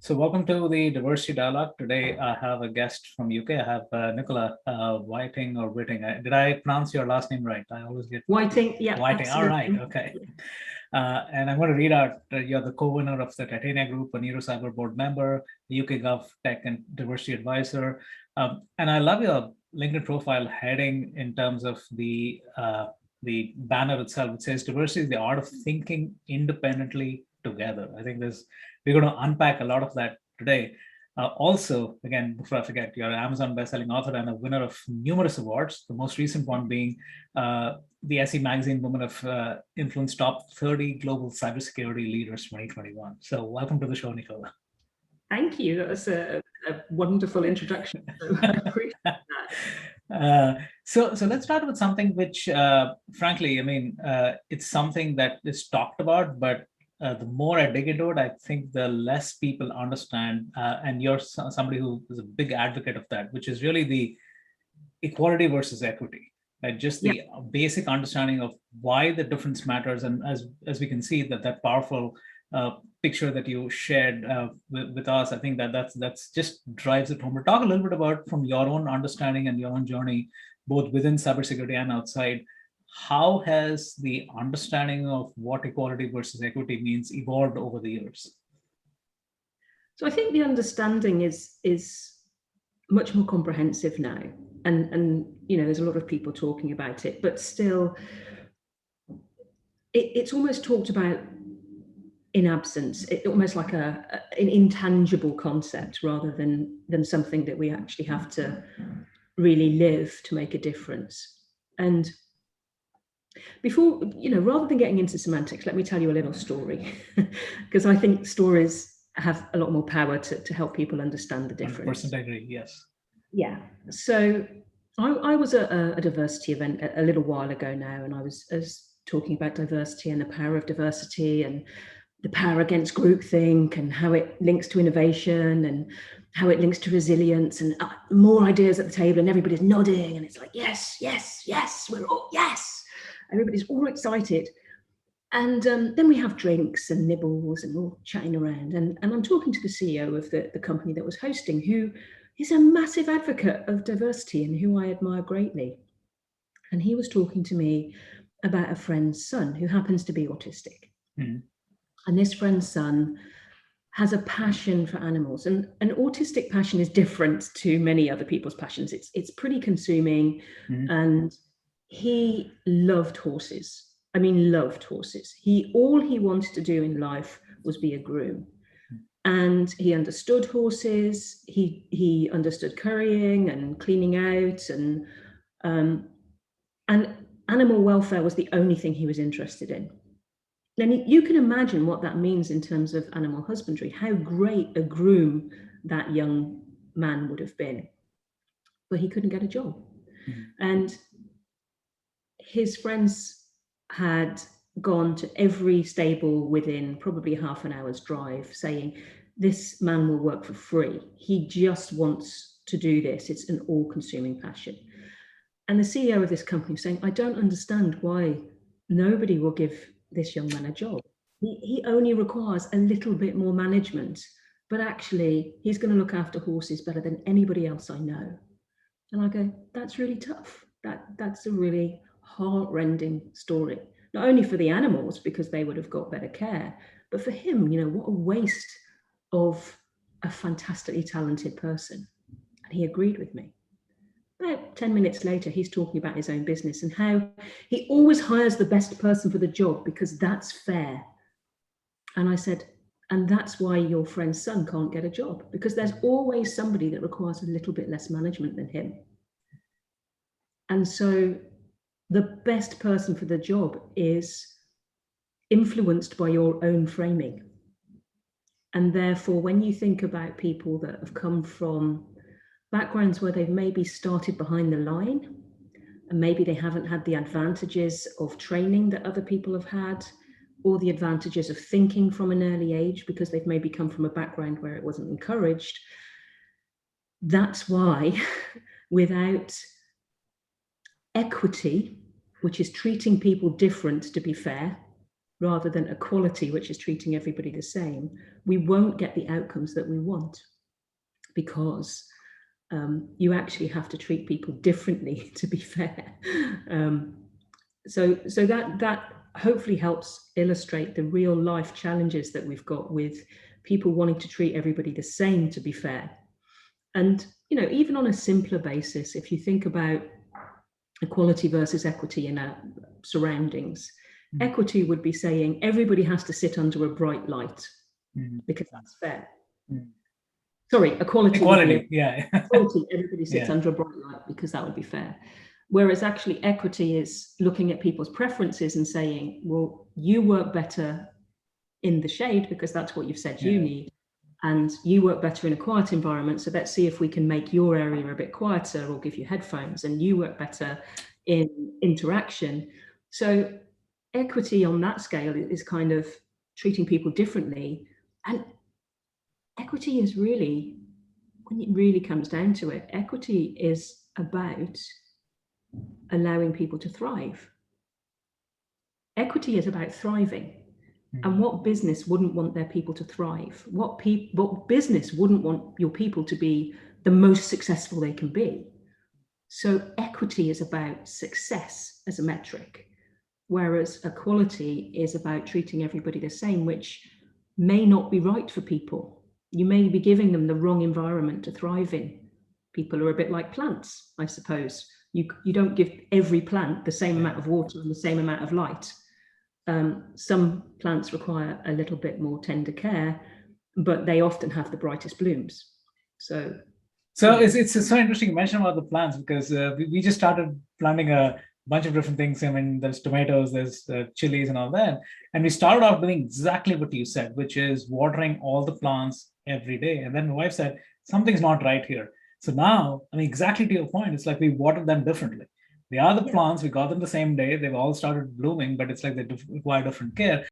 So welcome to the Diversity Dialogue. Today I have a guest from UK. I have Nicola Whiting or Whiting. Did I pronounce your last name right? I always get Whiting. Yeah, Whiting. All right. absolutely. Okay. And I'm going to read out, you're the co-winner of the Titania Group, a Neurocyber board member, the UK Gov Tech and Diversity Advisor. And I love your LinkedIn profile heading in terms of the banner itself. It says diversity is the art of thinking independently together. I think we're going to unpack a lot of that today. Also, again, before I forget, you're an Amazon bestselling author and a winner of numerous awards, the most recent one being the SE Magazine Women of Influence Top 30 Global Cybersecurity Leaders 2021. So welcome to the show, Nicola. Thank you. That was a wonderful introduction. So I appreciate that. So let's start with something which, frankly, I mean, it's something that is talked about, but the more I dig into it, I think the less people understand. And you're somebody who is a big advocate of that, which is really the equality versus equity. Right? Just the basic understanding of why the difference matters. And as we can see that powerful picture that you shared with us, I think that's just drives it home. We'll talk a little bit about from your own understanding and your own journey, both within cybersecurity and outside. How has the understanding of what equality versus equity means evolved over the years? So I think the understanding is much more comprehensive now. And you know, there's a lot of people talking about it, but still, it's almost talked about in absence. It's almost like an intangible concept rather than something that we actually have to really live to make a difference. And before, you know, rather than getting into semantics, let me tell you a little story, because I think stories have a lot more power to help people understand the difference. 100% agree, yes. Yeah. So I was at a diversity event a little while ago now, and I was talking about diversity and the power of diversity and the power against groupthink and how it links to innovation and how it links to resilience and more ideas at the table, and everybody's nodding and it's like, yes, yes, yes, we're all, yes. Everybody's all excited. And then we have drinks and nibbles and we're all chatting around. And I'm talking to the CEO of the company that was hosting, who is a massive advocate of diversity and who I admire greatly. And he was talking to me about a friend's son who happens to be autistic. Mm. And this friend's son has a passion for animals. And an autistic passion is different to many other people's passions. It's pretty consuming. Mm. And he loved horses. I mean, loved horses. All he wanted to do in life was be a groom. And he understood horses. He understood currying and cleaning out, and animal welfare was the only thing he was interested in. Then you can imagine what that means in terms of animal husbandry, how great a groom that young man would have been. But he couldn't get a job. Mm-hmm. And his friends had gone to every stable within probably half an hour's drive saying, this man will work for free. He just wants to do this. It's an all-consuming passion. And the CEO of this company was saying, I don't understand why nobody will give this young man a job. He only requires a little bit more management, but actually he's going to look after horses better than anybody else I know. And I go, that's really tough. That's a really heart-rending story, not only for the animals because they would have got better care, but for him, you know, what a waste of a fantastically talented person. And he agreed with me. About 10 minutes later, he's talking about his own business and how he always hires the best person for the job because that's fair. And I said, and that's why your friend's son can't get a job, because there's always somebody that requires a little bit less management than him. And so the best person for the job is influenced by your own framing. And therefore, when you think about people that have come from backgrounds where they've maybe started behind the line, and maybe they haven't had the advantages of training that other people have had, or the advantages of thinking from an early age because they've maybe come from a background where it wasn't encouraged, that's why without equity, which is treating people different to be fair, rather than equality, which is treating everybody the same, we won't get the outcomes that we want, because you actually have to treat people differently to be fair. So that hopefully helps illustrate the real life challenges that we've got with people wanting to treat everybody the same to be fair. And, you know, even on a simpler basis, if you think about equality versus equity in our surroundings, equity would be saying everybody has to sit under a bright light because that's fair. Sorry, equality. Equality, yeah. Equality, everybody sits under a bright light because that would be fair. Whereas actually equity is looking at people's preferences and saying, well, you work better in the shade because that's what you've said you need. And you work better in a quiet environment. So let's see if we can make your area a bit quieter or give you headphones. And you work better in interaction. So equity on that scale is kind of treating people differently. And equity is really, when it really comes down to it, equity is about allowing people to thrive. Equity is about thriving. And what business wouldn't want their people to thrive? What business wouldn't want your people to be the most successful they can be? So equity is about success as a metric, whereas equality is about treating everybody the same, which may not be right for people. You may be giving them the wrong environment to thrive in. People are a bit like plants, I suppose. You don't give every plant the same amount of water and the same amount of light. Some plants require a little bit more tender care, but they often have the brightest blooms. So it's so interesting you mentioned about the plants, because we just started planting a bunch of different things. I mean, there's tomatoes, there's chilies and all that. And we started off doing exactly what you said, which is watering all the plants every day. And then my wife said, something's not right here. So now, I mean, exactly to your point, it's like we water them differently. The other plants, we got them the same day. They've all started blooming, but it's like they require different care.